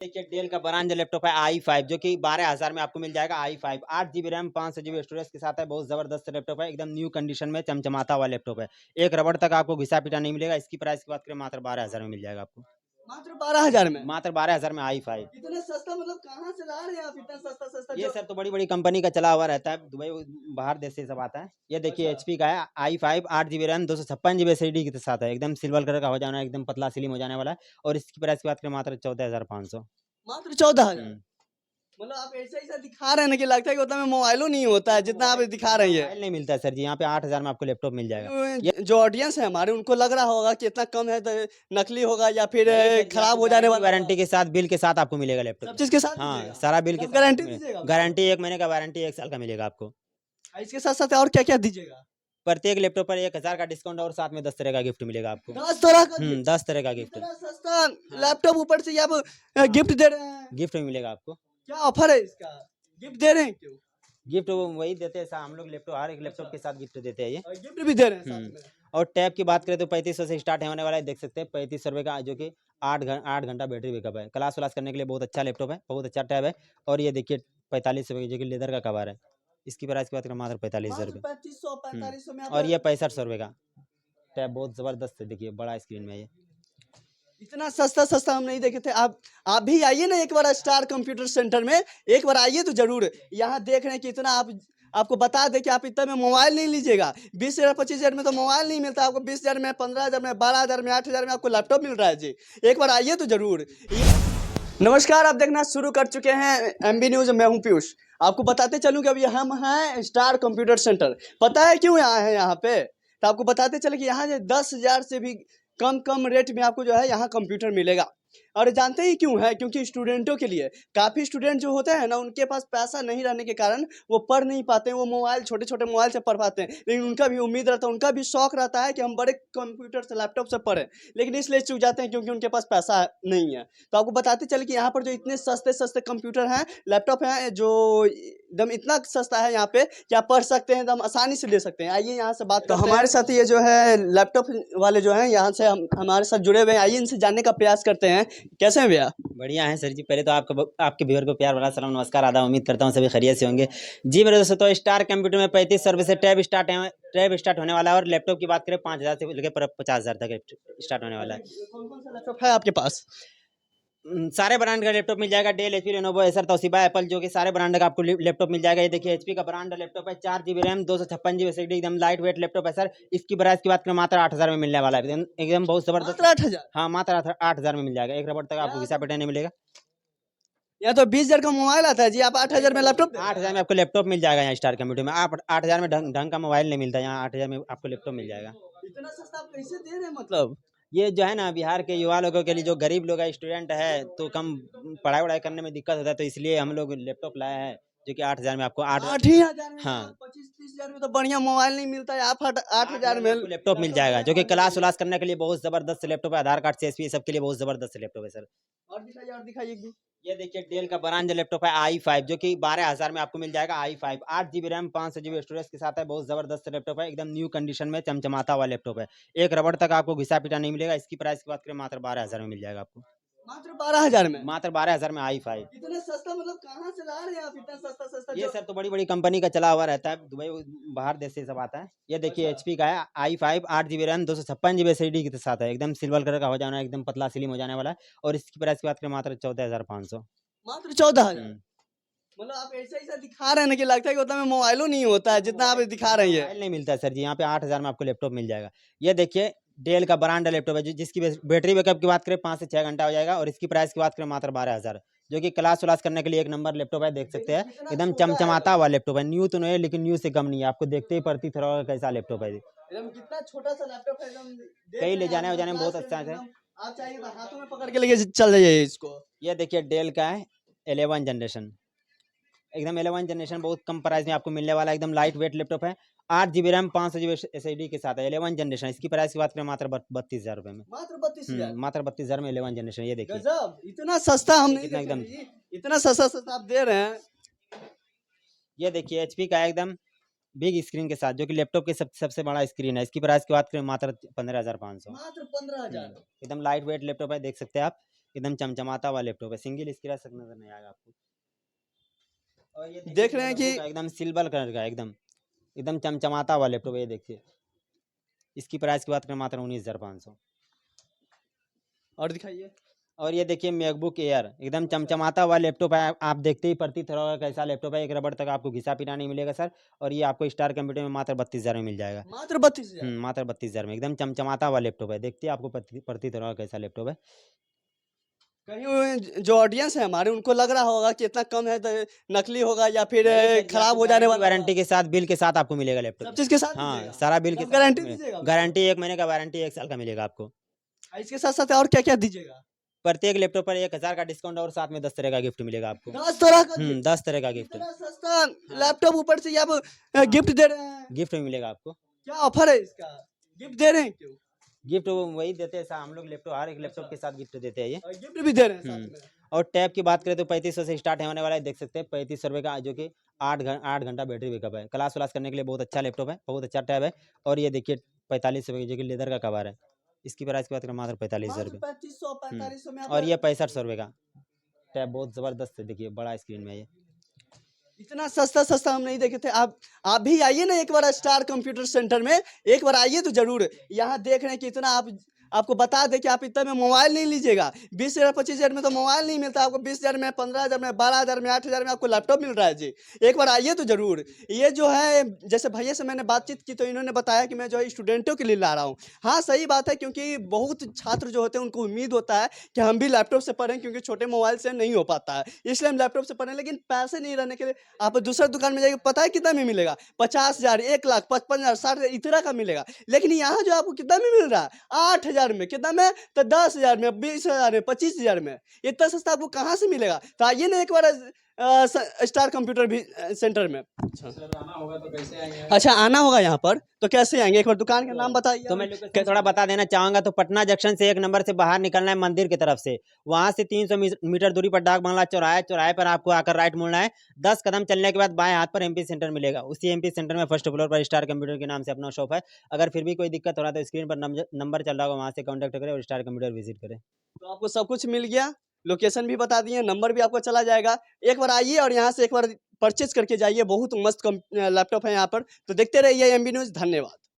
देखिए डेल का brand laptop है i5 जो कि 12,000 में आपको मिल जाएगा। i5 8 GB RAM 500 GB storage के साथ है। बहुत जबरदस्त लैपटॉप है, एकदम न्यू कंडीशन में चमचमाता हुआ लैपटॉप है। एक रबड़ तक आपको घिसा पिटा नहीं मिलेगा। इसकी प्राइस की बात करें मात्र 12,000 में मिल जाएगा आपको। मात्र 12,000 में। मात्र 12,000 में i5। इतना सस्ता मतलब कहाँ से ला रहे हैं आप इतना सस्ता सस्ता ये जो सर तो बड़ी बड़ी कंपनी का चला हुआ रहता है, दुबई बाहर देश से सब आता है। ये देखिए HP का है i5 8 GB RAM 256 GB SSD के साथ है। एकदम सिल्वर कलर का हो जाना, एकदम पतला स्लिम हो जाने वाला है। और इसकी प्राइस की बात करें मात्र 14,500। मात्र 14,000। मतलब आप ऐसा ऐसा दिखा रहे हैं ना कि लगता है कि उतना में मोबाइलों नहीं होता है जितना आप दिखा रहे हैं। मोबाइल नहीं मिलता है सर जी, यहाँ पे 8,000 में आपको लैपटॉप मिल जाएगा। जो ऑडियंस है हमारे उनको लग रहा होगा कि इतना कम है तो नकली होगा या फिर नहीं सर जी, खराब आपको हो जाने वाला वारंटी के साथ, बिल के साथ आपको मिलेगा लैपटॉप। सब चीज के साथ हाँ दीजिएगा? सारा बिल के सब साथ गारंटी आपको दीजिएगा? गारंटी 1 महीने का, वारंटी 1 साल का मिलेगा आपको। इसके साथ साथ और क्या क्या दीजिएगा? प्रत्येक लैपटॉप पर 1,000 का डिस्काउंट और साथ में 10 तरह का गिफ्ट मिलेगा आपको। 10 तरह का 10 तरह का गिफ्ट। इतना सस्ता लैपटॉप ऊपर से आप गिफ्ट दे रहे हैं। गिफ्ट में मिलेगा आपको। क्या ऑफर है इसका? गिफ्ट दे रहे हैं क्यों? गिफ्ट वही देते हैं हम लोग, लैपटॉप हर एक लैपटॉप के साथ गिफ्ट देते हैं ये। और गिफ्ट भी दे रहे हैं साथ में। और टैब की बात करें तो 3500 से स्टार्ट होने वाला है, देख सकते हैं 3500 रुपये का, जो कि 8 घंटा बैटरी बैकअप है। क्लास व्लास करने के लिए बहुत अच्छा लैपटॉप है, बहुत अच्छा टैब है। और ये देखिए 45 रुपये जो कि लेदर का कवर है। इसकी प्राइस की बात करें मात्र 45,000 रुपये। 3500 में और ये 6500 रुपये का टैब, बहुत ज़बरदस्त है। देखिए बड़ा स्क्रीन में ये। इतना सस्ता सस्ता हम नहीं देखे थे। आप भी आइए ना एक बार स्टार कंप्यूटर सेंटर में, एक बार आइए तो जरूर। यहाँ देख रहे हैं कि इतना आपको बता दें कि आप इतना में मोबाइल नहीं लीजिएगा। 20,000 25,000 में तो मोबाइल नहीं मिलता आपको। 20,000 में, 15,000 में, 12,000 में, 8,000 में आपको लैपटॉप मिल रहा है जी। एक बार आइए तो जरूर। नमस्कार, आप देखना शुरू कर चुके हैं MB न्यूज। मैं हूं पीयूष। आपको बताते चलूं कि अभी हम हैं स्टार कंप्यूटर सेंटर। पता है क्यों यहाँ है यहाँ पे? तो आपको बताते चले कि यहाँ 10,000 से भी कम रेट में आपको जो है यहाँ कंप्यूटर मिलेगा। और जानते ही क्यों है? क्योंकि स्टूडेंटों के लिए, काफ़ी स्टूडेंट जो होते हैं ना, उनके पास पैसा नहीं रहने के कारण वो पढ़ नहीं पाते हैं। वो मोबाइल, छोटे छोटे मोबाइल से पढ़ पाते हैं, लेकिन उनका भी उम्मीद रहता है, उनका भी शौक रहता है कि हम बड़े कंप्यूटर से, लैपटॉप से पढ़ें, लेकिन इसलिए चूक जाते हैं क्योंकि उनके पास पैसा नहीं है। तो आपको बताते चले कि यहाँ पर जो इतने सस्ते सस्ते कंप्यूटर हैं, लैपटॉप हैं, जो एकदम इतना सस्ता है यहाँ पे कि आप पढ़ सकते हैं, एकदम आसानी से ले सकते हैं। आइए यहाँ से बात करते हैं। हमारे साथ ये जो है लैपटॉप वाले जो हैं यहाँ से हमारे साथ जुड़े हुए हैं। आइए इनसे जानने का प्रयास करते हैं। कैसे हैं भैया? बढ़िया है सर जी। पहले तो आपके व्यूअर को प्यार भरा सलाम, नमस्कार, आदाब। उम्मीद करता हूँ सभी खैरियत से होंगे जी। मेरे दोस्तों, तो स्टार कंप्यूटर में 3500 रुपये से टैब स्टार्ट होने वाला है। और लैपटॉप की बात करें 5,000 से लेकर 50,000 तक स्टार्ट होने वाला है। कौन कौन सा लैपटॉप है आपके पास? सारे ब्रांड का लैपटॉप मिल जाएगा। Dell, HP, Lenovo, Acer, Toshiba, Apple, जो कि सारे ब्रांड का आपको लैपटॉप मिल जाएगा। ये देखिए HP का ब्रांड लैपटॉप है, 4 GB रैम 256 GB SSD, एकदम लाइट वेट लैपटॉप है सर। इसकी प्राइस की बात करें मात्र 8,000 में मिलने वाला है। एकदम बहुत जबरदस्त। 8,000? हाँ मात्र 8,000 में मिल जाएगा। एक रबड़ तक आपको घिसा पिटा नहीं मिलेगा। यहाँ तो 20,000 का मोबाइल आता है जी, आप 8,000 में लैपटॉप? 8,000 में आपको लैपटॉप मिल जाएगा यहाँ स्टार कंप्यूटर में। आप 8,000 में ढंग का मोबाइल नहीं मिलता, यहाँ 8,000 में आपको लैपटॉप मिल जाएगा। इतना सस्ता आप कैसे दे रहे हैं मतलब? ये जो है ना, बिहार के युवा लोगों के लिए, जो गरीब लोग है, स्टूडेंट है, तो कम पढ़ाई वढ़ाई करने में दिक्कत होता है, तो इसलिए हम लोग लैपटॉप लाए हैं, जो कि 8,000 में आपको 8,000 में? हाँ 25-30,000 में तो बढ़िया मोबाइल नहीं मिलता है। आप 8,000 में आपको लैपटॉप मिल जाएगा, जो कि क्लास व्लास करने के लिए बहुत जबरदस्त लैपटॉप है। आधार कार्ड से SP सब के लिए बहुत जबरदस्त लैपटॉप है सर। और दिखाइए एक भी। ये देखिए डेल का ब्रांड लैपटॉप है i5, जो कि 12,000 में आपको मिल जाएगा। i5 8 GB RAM 500 GB storage के साथ है। बहुत जबरदस्त लैपटॉप है, एकदम न्यू कंडीशन में चमचमाता हुआ लैपटॉप है। एक रबड़ तक आपको घिसा पिटा नहीं मिलेगा। इसकी प्राइस की बात करें मात्र 12,000 में मिल जाएगा आपको। मात्र 12,000 में? मात्र 12,000 में i5। इतना सस्ता मतलब कहाँ से ला रहे हैं आप इतना सस्ता सस्ता ये जो सर तो बड़ी बड़ी कंपनी का चला हुआ रहता है, दुबई बाहर देश से सब आता है। ये देखिए HP का है i5 8 GB RAM 256 GB SSD के साथ है। एकदम सिल्वर कलर का हो जाना, एकदम पतला स्लिम हो जाने वाला है। और इसकी प्राइस की बात करें मात्र 14,500। मात्र 14,000? मतलब आप ऐसा ऐसा दिखा रहे हैं ना कि लगता है कि उतना में मोबाइलों नहीं होता है जितना आप दिखा रहे हैं। मोबाइल नहीं मिलता है सर जी, यहाँ पे 8,000 में आपको लैपटॉप मिल जाएगा। ये देखिए डेल का ब्रांड लैपटॉप है, जिसकी बैटरी बैकअप की बात करें 5 से 6 घंटा हो जाएगा। और इसकी प्राइस की बात करें मात्र 12,000, जो कि क्लास व्लास करने के लिए एक नंबर लैपटॉप है। देख सकते हैं एकदम चमचमाता हुआ लैपटॉप है। न्यू तो नहीं है, लेकिन न्यू से कम नहीं है। आपको देखते ही प्रतीत हो रहा होगा कैसा लैपटॉप है। एकदम कितना छोटा सा लैपटॉप है, एकदम कहीं ले जाने वजाने में बहुत अच्छा है। आप चाहिए तो हाथों में पकड़ के लेके चल जाइए इसको। ये देखिए डेल का है 11 जनरेशन, एकदम 11 जनरेशन, बहुत कम प्राइस में आपको मिलने वाला है। एकदम लाइट वेट लैपटॉप है, 8 GB रैम 500 GB SSD के साथ है। 11 जनरेशन, इसकी प्राइस की बात करें मात्र 32,000 रुपये में। मात्र 32,000? मात्र 32,000 में 11 जनरेशन। ये देखिए गजब, इतना सस्ता हम नहीं कितना देखे एकदम। जी। इतना सस्ता सस्ता आप दे रहे हैं। ये देखिए HP का एकदम बिग स्क्रीन के साथ, जो कि लैपटॉप के सबसे बड़ा स्क्रीन है। इसकी प्राइस की बात करें मात्र 15,500। मात्र 15,000? एकदम लाइट वेट लैपटॉप है, देख सकते हैं आप। एकदम चमचमाता हुआ लैपटॉप है, सिंगल स्क्रैच तक नजर नहीं आएगा आपको। और ये देखिए देख रहे हैं Lenovo कि का एकदम सिल्वर कलर का एकदम एकदम चमचमाता हुआ लैपटॉप है, ये देखिए। इसकी प्राइस की बात करें मात्र 19,500। और दिखाइए। और ये देखिए मैकबुक एयर एकदम चमचमाता हुआ लैपटॉप है, आप देखते ही प्रतीत होगा कैसा लैपटॉप है, एक रबड़ तक आपको घिसा पिटा नहीं मिलेगा सर। और ये आपको स्टार कंप्यूटर में मात्र 32,000 में मिल जाएगा। मात्र 32,000। मात्र 32,000 में एकदम चमचमाता हुआ लैपटॉप है, देखते ही आपको प्रतीत होगा कैसा लैपटॉप है। कहीं जो ऑडियंस है हमारे उनको लग रहा होगा कि इतना कम है तो नकली होगा या फिर नहीं सर, ये खराब आपको हो जाने गारंटी वाला वारंटी के साथ बिल के साथ आपको मिलेगा लैपटॉप। सब चीज के साथ हाँ मिलेगा? सारा बिल के सब साथ गारंटी मिलेगा। दीजिएगा? गारंटी 1 महीने का, वारंटी 1 साल का मिलेगा आपको। इसके साथ साथ और क्या क्या दीजिएगा? प्रत्येक लैपटॉप पर 1,000 का डिस्काउंट और साथ में 10 तरह का गिफ्ट मिलेगा आपको। 10 तरह का gift? 10 तरह का गिफ्ट इतना सस्ता लैपटॉप ऊपर से आप गिफ्ट दे रहे हैं? गिफ्ट में मिलेगा आपको। क्या ऑफर है इसका? गिफ्ट दे रहे हैं क्यों? गिफ्ट वही देते हैं हम लोग, लैपटॉप हर एक लैपटॉप के साथ गिफ्ट देते हैं ये। और गिफ्ट भी दे रहे हैं साथ में? और टैब की बात करें तो 3500 से स्टार्ट होने वाला है, देख सकते हैं 3500 रुपये का, जो कि 8 घंटा बैटरी बैकअप है। क्लास व्लास करने के लिए बहुत अच्छा लैपटॉप है, बहुत अच्छा टैब है। और ये देखिए 45 रुपये की, जो कि लेदर का कवर है। इसकी प्राइस की बात करें मात्र 45,000 मात्र रुपये। 3500 में और ये 6500 रुपये का टैब, बहुत ज़बरदस्त है, देखिए बड़ा स्क्रीन में ये। इतना सस्ता हम नहीं देखे थे। आप भी आइए ना एक बार स्टार कंप्यूटर सेंटर में, एक बार आइए तो जरूर। यहाँ देख रहे हैं कि इतना आपको बता दें कि आप इतना में मोबाइल नहीं लीजिएगा। 20,000 25,000 में तो मोबाइल नहीं मिलता आपको। 20,000 में, 15,000 में, 12,000 में, 8,000 में आपको लैपटॉप मिल रहा है जी। एक बार आइए तो जरूर। ये जो है, जैसे भैया से मैंने बातचीत की तो इन्होंने बताया कि मैं जो है स्टूडेंटों के लिए ला रहा हूँ। हाँ सही बात है, क्योंकि बहुत छात्र जो होते हैं उनको उम्मीद होता है कि हम भी लैपटॉप से पढ़ें, क्योंकि छोटे मोबाइल से नहीं हो पाता है, इसलिए हम लैपटॉप से पढ़ें। लेकिन पैसे नहीं रहने के लिए आप दूसरा दुकान में जाइए, पता है कितना में मिलेगा? 50,000, 1,00,000, 55,000, 60,000 इतना का मिलेगा। लेकिन यहाँ जो आपको कितना में मिल रहा है? 8,000 में। कितना में? तो 10,000 में, 20,000 में, 25,000 में। इतना सस्ता आपको कहाँ से मिलेगा? तो आइए ना एक बार स्टार कंप्यूटर भी सेंटर में। सर आना होगा तो कैसे आएंगे? अच्छा आना होगा यहाँ पर, तो कैसे आएंगे? एक बार दुकान का नाम बताइए। तो मैं लोकेशन थोड़ा बता देना चाहूँगा, तो पटना जंक्शन से 1 नंबर से बाहर निकलना है मंदिर की तरफ से। वहाँ से 300 मीटर दूरी पर डाक बंगला चौराहा है, चौराहे पर आपको आकर राइट मुड़ना है। 10 कदम चलने के बाद बाएं हाथ पर एमपी सेंटर मिलेगा। उसी एमपी सेंटर में फर्स्ट फ्लोर पर स्टार कंप्यूटर के नाम से अपना शॉप है। अगर फिर भी कोई दिक्कत हो रहा है तो स्क्रीन पर नंबर चल रहा होगा, वहाँ से कॉन्टैक्ट करें और स्टार कंप्यूटर विजिट करें। तो आपको सब कुछ मिल गया, लोकेशन भी बता दिए, नंबर भी आपको चला जाएगा। एक बार आइए और यहाँ से एक बार परचेज करके जाइए। बहुत मस्त लैपटॉप है यहाँ पर। तो देखते रहिए एमबी न्यूज़। धन्यवाद।